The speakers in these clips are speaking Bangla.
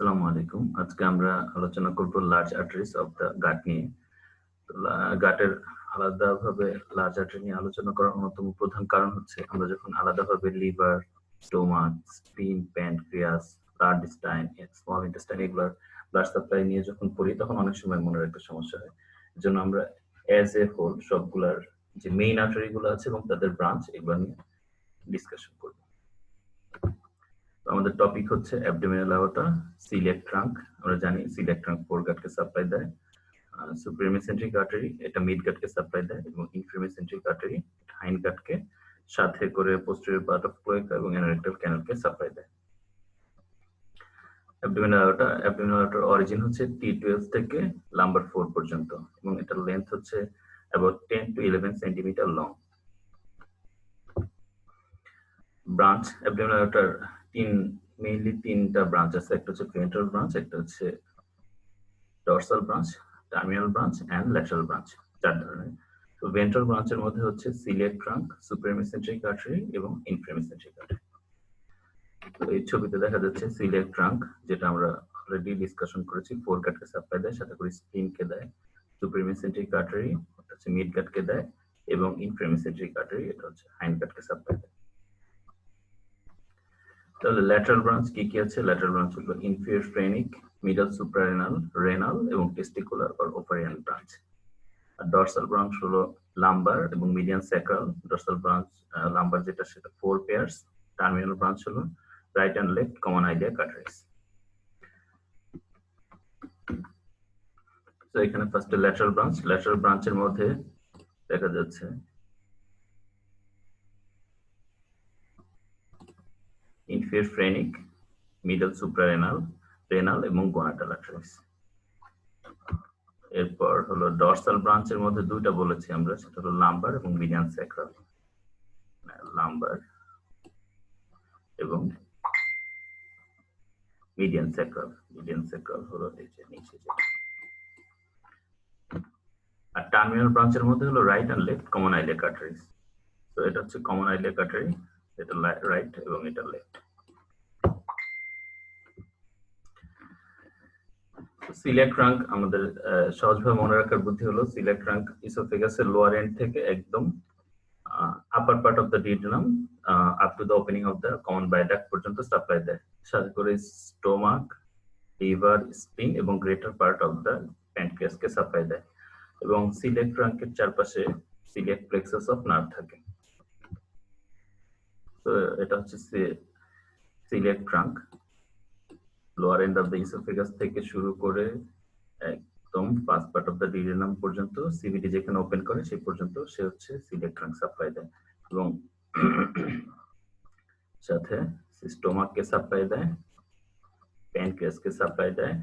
আসসালামু আলাইকুম। আজকে আমরা আলোচনা করব লার্জ আর্টারিজ অফ দ্য গাট নিয়ে। গাটের আলাদাভাবে লার্জ আর্টারি নিয়ে আলোচনা করার অন্যতম প্রধান কারণ হচ্ছে আমরা যখন আলাদাভাবে liver, stomach, স্প্লিন, pancreas, blood Stein, small intestine এগুলোর ব্লাড সাপ্লাই নিয়ে যখন পড়ি তখন অনেক সময় মনে রাখতে সমস্যা হয়। এজন্য আমরা অ্যাজ এ হোল সবগুলার যে মেইন আর্টারি গুলো আছে এবং তাদের ব্রাঞ্চ এগুলো নিয়ে ডিসকাশন করব। আমাদের টপিক হচ্ছে অ্যাবডোমিনাল আওর্টা, সিলিয়াক ট্রাঙ্ক। আমরা জানি সিলিয়াক ট্রাঙ্ক ফোরগাটকে সাপ্লাই দেয়, সুপ্রিমেসেন্ট্রিক আর্টারি এটা মিড গাটকে সাপ্লাই দেয় এবং ইনফ্রিমেসেন্ট্রিক আর্টারি হাইন্ড গাটকে সাথে করে পোস্টেরিয়র পার্ট অফ ক্লোয়াকা এবং অ্যানারেক্টাল ক্যানালকে সাপ্লাই দেয়। অ্যাবডোমিনাল আওর্টার অরিজিন হচ্ছে T12 থেকে লাম্বার 4 পর্যন্ত এবং এটার লেন্থ হচ্ছে about 10 to 11 centimetre long. Branch abdominal আওর্টার মেইনলি তিনটা ব্রাঞ্চ আছে, একটা হচ্ছে ভেন্ট্রাল ব্রাঞ্চ, একটা হচ্ছে dorsal branch, terminal branch and lateral branch, চার ধরনের। তো ভেন্ট্রাল ব্রাঞ্চের মধ্যে হচ্ছে সিলিয়াক ট্রাঙ্ক, সুপ্রিমেসেন্ট্রিক আর্টারি এবং ইনফ্রিমেসেন্ট্রিক আর্টারি। তো এই ছবিতে দেখা যাচ্ছে সিলিয়াক ট্রাঙ্ক, যেটা আমরা অলরেডি ডিসকাশন করেছি, ফোরগাটকে সাপ্লাই দেয়, সাথে করে স্প্লিনকে দেয়। সুপ্রিমেসেন্ট্রিক আর্টারি হচ্ছে মিড গাটকে দেয় এবং ইনফ্রিমেসেন্ট্রিক আর্টারি এটা হচ্ছে হাইন্ড গাটকে সাপ্লাই দেয়। তাহলে ল্যাটারাল ব্রাঞ্চ কি কি আছে? ল্যাটারাল ব্রাঞ্চ হলো inferior phrenic, middle suprarenal, renal এবং টেস্টিকুলার অর ওভারিয়ান ব্রাঞ্চ। আর ডর্সাল ব্রাঞ্চ হলো লাম্বার এবং median sacral. Dorsal branch lumbar যেটা সেটা 4 পেয়ার্স। টার্মিনাল ব্রাঞ্চ হলো right and left common iliac arteries. তো এখানে ফার্স্টে ল্যাটারাল ব্রাঞ্চ। ল্যাটারাল ব্রাঞ্চের মধ্যে দেখা যাচ্ছে inferior phrenic, middle suprarenal, renal এবং গোনাটাল আর্টারিজ। এরপর হলো ডর্সাল ব্রাঞ্চের মধ্যে দুইটা বলেছি আমরা, সেটা হলো লাম্বার এবং মিডিয়ান স্যাক্রাল। লাম্বার এবং মিডিয়ান স্যাক্রাল। মিডিয়ান স্যাক্রাল হলো এই যে নিচে যে। আর টার্মিনাল ব্রাঞ্চের মধ্যে হলো right and left common iliac arteries. তো এটা হচ্ছে কমন আইলিয়াক আর্টারি, এটা রাইট এবং এটা লেফট। সিলিয়াক ট্রাঙ্ক আমাদের সহজভাবে মনে রাখার বুদ্ধি হলো সিলিয়াক ট্রাঙ্ক ইসোফেগাসের লোয়ার এন্ড থেকে একদম upper part of the duodenum up to the opening of the common bile duct পর্যন্ত সাপ্লাই দেয়, সাথে করে স্টোমাক, লিভার, স্প্লিন এবং গ্রেটার পার্ট অফ দ্য প্যানক্রিয়াসকে সাপ্লাই দেয়। এবং সিলিয়াক ট্রাঙ্কের চারপাশে সিলিয়াক প্লেক্সাস অফ নার্ভ থাকে। তো এটা হচ্ছে coeliac trunk. Lower end of the oesophagus থেকে শুরু করে একদম first part of the duodenum পর্যন্ত সিভিটি যেখানে ওপেন করে সেই পর্যন্ত সে হচ্ছে সিলিয়াক ট্রাঙ্ক সাপ্লাই দেয় এবং সাথে স্টোমাককে সাপ্লাই দেয়, প্যানক্রিয়াসকে সাপ্লাই দেয়,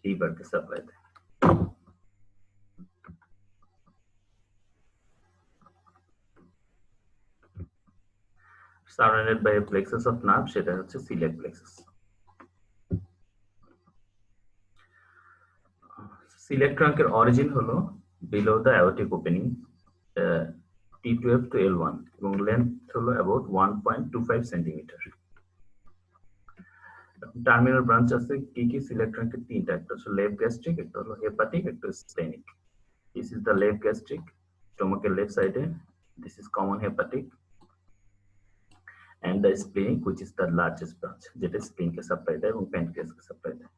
লিভারকে সাপ্লাই দেয়। Surrounded by a plexus of nerve, সেটা হচ্ছে সিলিয়াক প্লেক্সাস। সিলিয়াক ট্রাঙ্কের অরিজিন হলো below the aortic opening T12 to L1 এবং লেন্থ হলো about 1.25 সেন্টিমিটার। টার্মিনাল ব্রাঞ্চ আছে কি কি? সিলিয়াক ট্রাঙ্কের তিনটা, একটা হচ্ছে লেফট গ্যাস্ট্রিক, একটা হলো হেপাটিক, একটা splenic. This is the left gastric, স্টোমাকের লেফট সাইডে। This is common hepatic and the splenic, which is the largest branch, যেটা স্প্লিনকে সাপ্লাই দেয় এবং প্যানক্রিয়াসকে সাপ্লাই দেয়।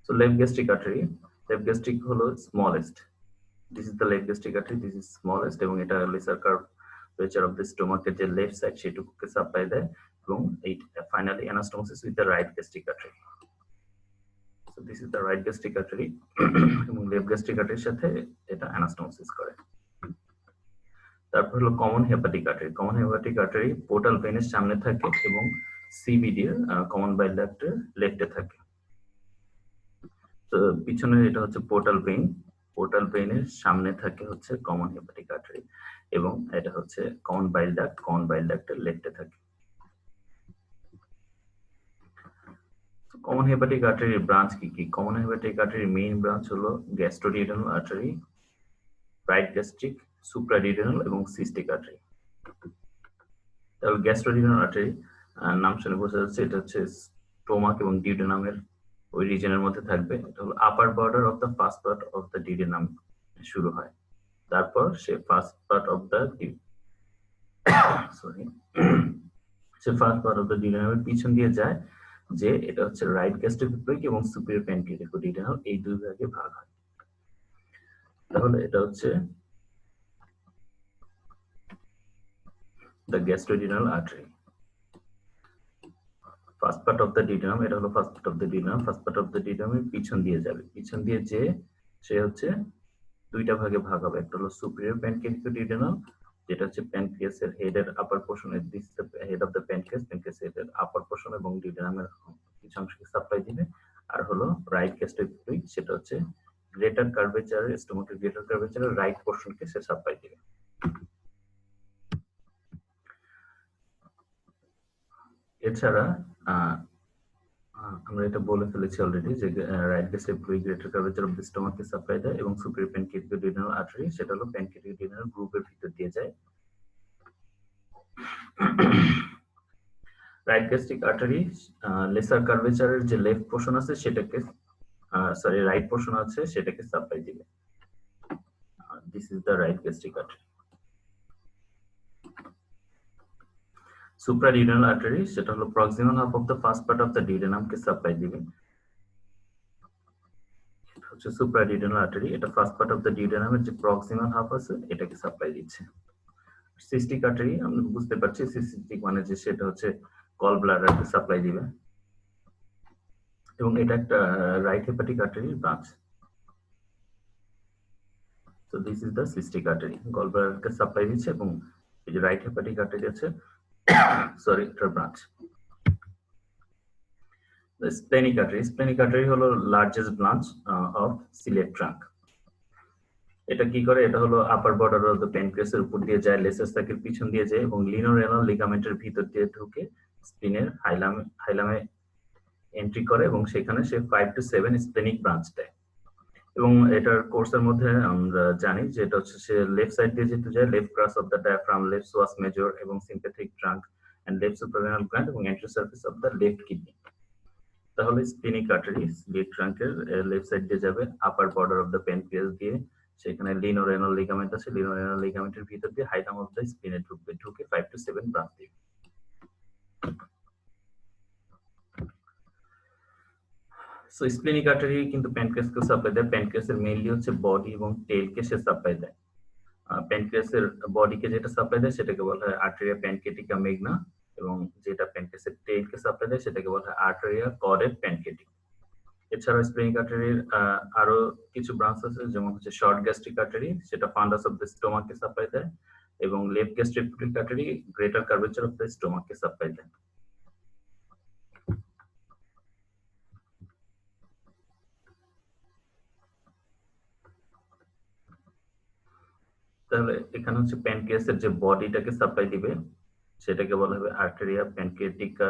So left gastric artery, left gastric হলো smallest. This is the left gastric artery, this is smallest এবং এটা lesser curvature of the stomach এর যে left side সেটুকুকে সাপ্লাই দেয় এবং finally anastomosis with the right gastric artery. So this is the right gastric artery এবং left gastric artery সাথে এটা anastomosis করে। তারপর হলো common hepatic artery. Common hepatic artery portal ভেনের সামনে থাকে এবং সিবিডি এর কমন বাইল ডাক্টের লেফটে থাকে। তো পিছনে এটা হচ্ছে পোর্টাল ভেন, পোর্টাল ভেনের সামনে থাকে হচ্ছে কমন হেপাটিক আর্টারি এবং এটা হচ্ছে কমন বাইল ডাক্টের লেফটে থাকে। কমন হেপাটিক আর্টারির ব্রাঞ্চ কি কি? কমন হেপাটিক আর্টারির মেইন ব্রাঞ্চ হলো গ্যাস্ট্রোডিউডেনাল আর্টারি, রাইট গ্যাস্ট্রিক, সুপ্রাডিউডেনাল এবং সিস্টিক আর্টারি। তাহলে গ্যাস্ট্রোডিউডেনাল আর্টারি নাম শুনে বোঝা যাচ্ছে এটা হচ্ছে স্টোমাক এবং ডিউডেনামের ওই রিজনের মধ্যে থাকবে। এটা হলো upper border of the first part of the duodenum শুরু হয়, তারপর সে first part of the sorry সে ফার্স্ট পার্ট অফ দ্য ডিউডেনামের পিছন দিয়ে যায়, যে এটা হচ্ছে রাইট গ্যাস্ট্রোপিপ্লয়িক এবং সুপিরিয়র প্যানক্রিয়াটিক ডিউডেনাল, এই দুই ভাগে ভাগ হয়। তাহলে এটা হচ্ছে the gastroduodenal artery. First part of the duodenum, এটা হলো first part of the duodenum. First part of the ডিউডেনামের পিছন দিয়ে যাবে, পিছন দিয়ে যে সে হচ্ছে দুইটা ভাগে ভাগ হবে। একটা হলো সুপিরিয়র প্যানক্রিয়াটিক ডিউডেনাল, যেটা হচ্ছে প্যানক্রিয়াসের হেডের upper portion, this is the head of the pancreas, pancreas হেডের আপার পোর্শন এবং ডিউডেনামের কিছু অংশকে সাপ্লাই দিবে। আর হলো রাইট গ্যাস্ট্রোপিপ্লয়িক, সেটা হচ্ছে গ্রেটার কার্ভেচারের স্টোমাকের গ্রেটার কার্ভেচারের রাইট পোর্শনকে সে সাপ্লাই দিবে। এছাড়া আমরা এটা বলে ফেলেছি অলরেডি যে right gastroepiploic greater curvature of the স্টোমাককে সাপ্লাই দেয়, এবং সুপিরিয়র প্যানক্রিয়াটিক ডিউডেনাল আর্টারি সেটা হলো প্যানক্রিয়াটিক ডিউডেনাল গ্রুপের ভিতর দিয়ে যায়। রাইট গ্যাস্ট্রিক আর্টারি লেসার কার্ভেচারের যে লেফট পোর্শন আছে সেটাকে রাইট পোর্শন আছে সেটাকে সাপ্লাই দিবে। This is the right gastric artery. Supraduodenal artery সেটা হলো proximal half of the first part of the ডিউডেনামকে সাপ্লাই দিবে। হচ্ছে সুপ্রাডিউডেনাল আর্টারি, এটা ফার্স্ট পার্ট অফ দ্য ডিউডেনামের যে প্রক্সিমাল হাফ আছে এটাকে সাপ্লাই দিচ্ছে। সিস্টিক আর্টারি আমরা বুঝতে পারছি, সিস্টিক মানে যে সেটা হচ্ছে গল ব্লাডারকে সাপ্লাই দিবে, এবং এটা একটা রাইট হেপাটিক আর্টারির branch. So this is the cystic artery, gallbladder supply দিচ্ছে, এবং এই যে রাইট হেপাটিক আর্টারি আছে সরি এটার branch. The splenic artery, splenic artery হলো লার্জেস্ট ব্রাঞ্চ অফ সিলেট ট্রাঙ্ক। এটা কি করে, এটা হলো আপার বর্ডার অফ দ্য প্যানক্রিয়াসের উপর দিয়ে যায়, লেসার সাইকের পিছন দিয়ে যায় এবং লিনোরেনাল লিগামেন্টের ভিতর দিয়ে ঢুকে স্প্লিনের হাইলামে এন্ট্রি করে, এবং সেখানে সে 5 to 7 স্প্লেনিক ব্রাঞ্চ দেয়। এবং এটার কোর্সের মধ্যে আমরা জানি যে এটা হচ্ছে সে লেফট সাইড দিয়ে যেতে যায়, left crus of the diaphragm, left psoas major এবং sympathetic trunk and left suprarenal gland এবং anterior surface of the left kidney. তাহলে স্প্লিনিক আর্টারি লেফট ট্রাঙ্কের লেফট সাইড দিয়ে যাবে, upper border of the pancreas দিয়ে, সেখানে লিনোরেনাল লিগামেন্ট আছে, লিনোরেনাল লিগামেন্টের ভিতর দিয়ে হাইলাম অফ দ্য স্প্লিনে ঢুকবে, ঢুকে 5 to 7 ব্রাঞ্চ দিবে। সো স্প্লিনিক আর্টারি কিন্তু প্যানক্রিয়াসকে সাপ্লাই দেয়। প্যানক্রিয়াসের মেইনলি হচ্ছে বডি এবং টেলকে সে সাপ্লাই দেয়। প্যানক্রিয়াসের বডিকে যেটা সাপ্লাই দেয় সেটাকে বলা হয় আর্টেরিয়া প্যানক্রিয়াটিকা মেগনা, এবং যেটা প্যানক্রিয়াসের টেলকে সাপ্লাই দেয় সেটাকে বলা হয় আর্টেরিয়া কর্ডেট প্যানক্রিয়াটিক। এছাড়া স্প্লিনিক আর্টারির আরো কিছু ব্রাঞ্চ আছে, যেমন হচ্ছে শর্ট গ্যাস্ট্রিক আর্টারি, সেটা ফান্ডাস অফ দ্য স্টোমাককে সাপ্লাই দেয়, এবং left gastric artery greater curvature of the স্টোমাককে সাপ্লাই দেয়। তাহলে এখানে হচ্ছে প্যানক্রিয়াসের যে বডিটাকে সাপ্লাই দিবে সেটাকে বলা হবে আর্টেরিয়া প্যানক্রিয়াটিকা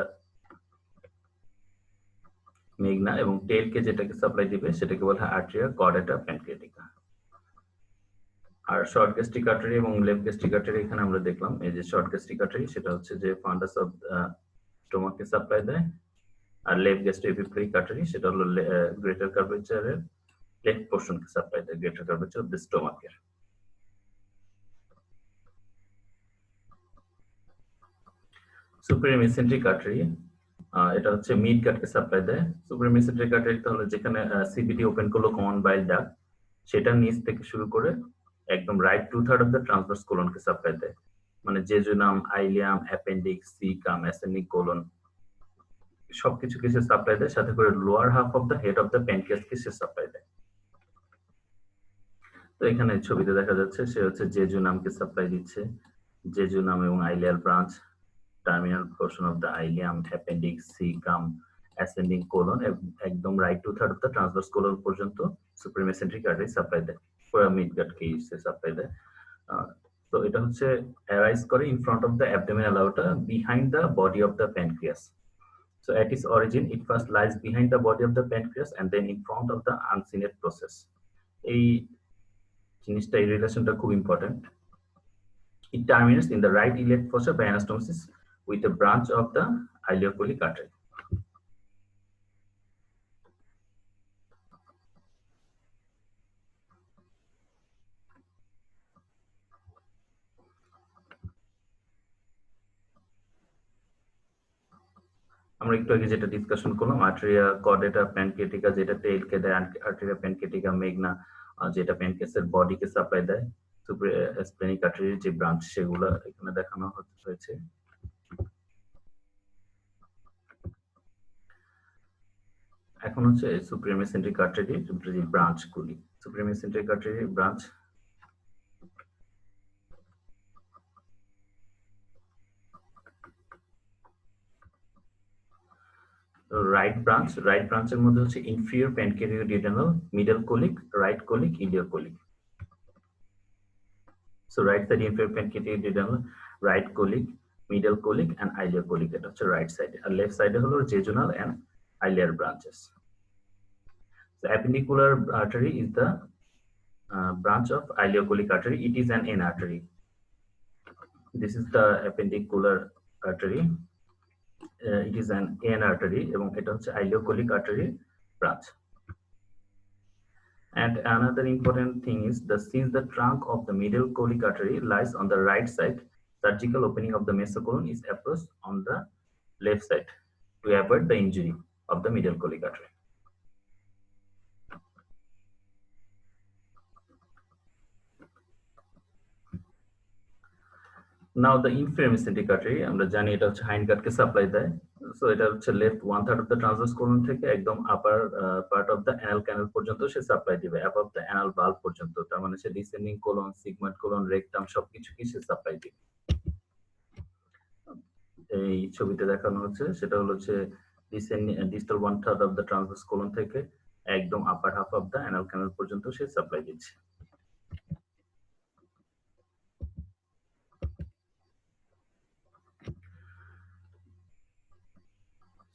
মেগনা, এবং টেলকে যেটাকে সাপ্লাই দিবে সেটাকে বলা হয় আর্টেরিয়া কর্ডেটা প্যানক্রিয়াটিকা। আর শর্ট গ্যাস্ট্রিক আর্টারি এবং লেফট গ্যাস্ট্রিক আর্টারি এখানে আমরা দেখলাম, এই যে শর্ট গ্যাস্ট্রিক আর্টারি সেটা হচ্ছে যে ফান্ডাস অফ স্টোমাককে সাপ্লাই দেয়, আর লেফট গ্যাস্ট্রোএপিপ্লয়িক আর্টারি সেটা হলো গ্রেটার কার্ভেচারের লেফট পোর্শনকে সাপ্লাই দেয়, গ্রেটার কার্ভেচার অফ দ্য স্টোমাকের। সুপিরিয়র মেসেন্ট্রিক আর্টারি এটা হচ্ছে মিড গাটকে সাপ্লাই দেয়। সুপিরিয়র মেসেন্ট্রিক আর্টারি তাহলে যেখানে সিবিডি ওপেন করলো কমন বাইল ডাক্ট, সেটা নিচ থেকে শুরু করে একদম রাইট 2/3 অফ দ্য ট্রান্সভার্স কোলনকে সাপ্লাই দেয়, মানে jejunum, ileum, appendix, caecum, ascending colon সবকিছুকে সে সাপ্লাই দেয়, সাথে করে lower half of the head of the প্যানক্রিয়াসকে say supply দেয়। তো এখানে ছবিতে দেখা যাচ্ছে সে হচ্ছে জেজুনামকে সাপ্লাই দিচ্ছে, জেজুনাম এবং ileal branch, terminal portion of the ileum, appendix, caecum, ascending colon, একদম right 2/3 of the transverse colon পর্যন্ত সুপিরিয়র মেসেন্ট্রিক আর্টারি সাপ্লাই দেয়, পুরো মিড গাটকে সে সাপ্লাই দেয়। তো এটা হচ্ছে অ্যারাইজ করে in front of the abdominal aorta behind the body of the pancreas. So at its origin, it first lies behind the body of the pancreas and then in front of the uncinate process. এই জিনিসটা, এই রিলেশনটা খুব important. It terminates in the right iliac fossa by anastomosis with a branch of the ileocolic artery. আমরা একটু আগে যেটা ডিসকাশন করলাম, আর্টেরিয়া কর্ডেটা প্যানক্রিয়াটিকা যেটা টেইলকে দেয়, আর্টেরিয়া প্যানক্রিয়াটিকা মেগনা যেটা প্যানক্রিয়াসের বডিকে সাপ্লাই দেয়, সুপ্রাস্প্লেনিক আর্টারির যে ব্রাঞ্চ সেগুলো এখানে দেখানো হয়েছে। এখন হচ্ছে সুপ্রিমেসেন্ট্রিক আর্টারির যে ব্রাঞ্চগুলি, সুপ্রিমেসেন্ট্রিক আর্টারির ব্রাঞ্চ রাইট ব্রাঞ্চের মধ্যে হচ্ছে inferior pancreaticoduodenal, middle colic, right colic, ileocolic. So right side inferior pancreaticoduodenal, right colic, middle colic and ileocolic, এটা হচ্ছে রাইট সাইডে। আর লেফট সাইডে হলো jejunal and ilear branches. So appendicular artery is the branch of ileocolic artery. It is an N artery. This is the appendicular artery. It is an N artery এবং এটা হচ্ছে ileocolic artery branch. And another important thing is since the trunk of the middle colic artery lies on the right side, surgical opening of the mesocolon is approached on the left side to avoid the injury of the middle colic artery. Now the inferior mesenteric artery, আমরা জানি এটা হচ্ছে হাইন্ড গার্ডকে সাপ্লাই দেয়। সো এটা হচ্ছে left 1/3 of the transverse colon থেকে একদম upper part of the anal canal পর্যন্ত সে সাপ্লাই দিবে, above the anal valve পর্যন্ত। তার মানে সে descending colon, sigmoid colon, rectum সবকিছু কি সে সাপ্লাই দিবে। এই ছবিতে দেখানো হচ্ছে সেটা হলো যে distal 1/3 of the transverse colon থেকে একদম আপার half of the anal canal পর্যন্ত সে সাপ্লাই দিচ্ছে।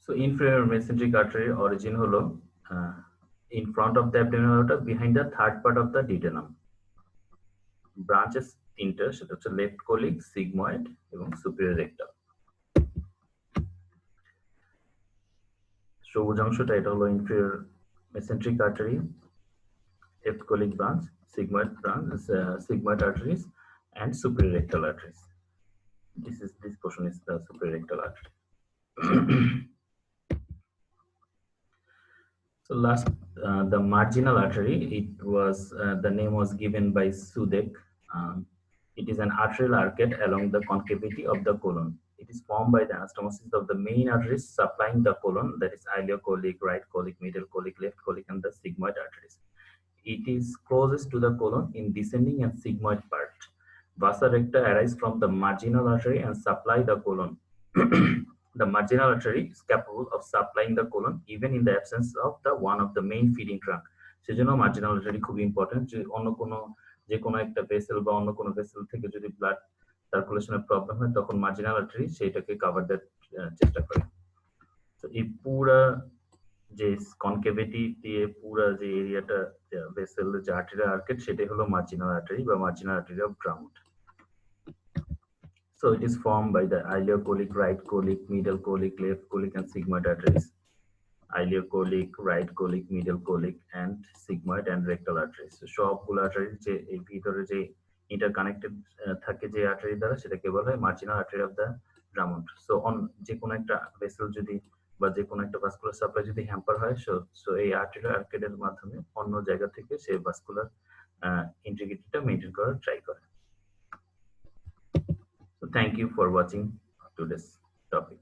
So inferior mesenteric artery origin holo in front of the abdominal aorta, behind the third part of the duodenum. Branches তিনটা, সেটা হচ্ছে লেফট কোলিক, সিগময়েড এবং সুপিরিয়র রেক্টাল। সবুজ অংশটা এটা হলো inferior mesenteric artery, left colic branch, sigmoid branch, sigmoid arteries and superior rectal arteries. This portion is the superior rectal artery. So last, the marginal artery, the name was given by Sudek. It is an arterial arcade along the concavity of the colon. It is formed by the anastomosis of the main arteries supplying the colon, that is ileocolic, right colic, middle colic, left colic, and the sigmoid arteries. It is closest to the colon in descending and sigmoid part. Vasa recta arise from the marginal artery and supply the colon. The marginal artery is capable of supplying the colon even in the absence of the one of the main feeding trunk. সেজন্য marginal artery খুব ইম্পর্টেন্ট। যে কোনো একটা ভেসেল বা অন্য কোনো ভেসেল থেকে যদি ব্লাড সার্কুলেশনের প্রবলেম হয় তখন মার্জিনাল আর্টারি সেইটাকে কভার দেওয়ার চেষ্টা করে। তো এই পুরা যে কনকেভিটি দিয়ে পুরা যে এরিয়াটা ভেসেল যে আর্টারি আর্কেট সেটাই হলো মার্জিনাল আর্টারি বা marginal artery of ground. So it is formed by the ileocolic, right colic, middle colic, left colic, and sigmoid arteries. Ileocolic, right colic, middle colic, and sigmoid and rectal arteries. So সবগুলো আর্টারি যে এই ভিতরে যে ইন্টারকানেক্টেড থাকে যে আর্টারি দ্বারা সেটাকে বলা হয় marginal artery of the ground. So যে কোনো একটা ভেসেল যদি বা যে কোনো একটা ভাস্কুলার সাপ্লাই যদি হ্যাম্পার হয়, সো এই আর্টারি আর্কেডের মাধ্যমে অন্য জায়গা থেকে সেই ভাস্কুলার ইন্টিগ্রিটিটা মেইনটেইন করার ট্রাই করে। So thank you for watching today's topic.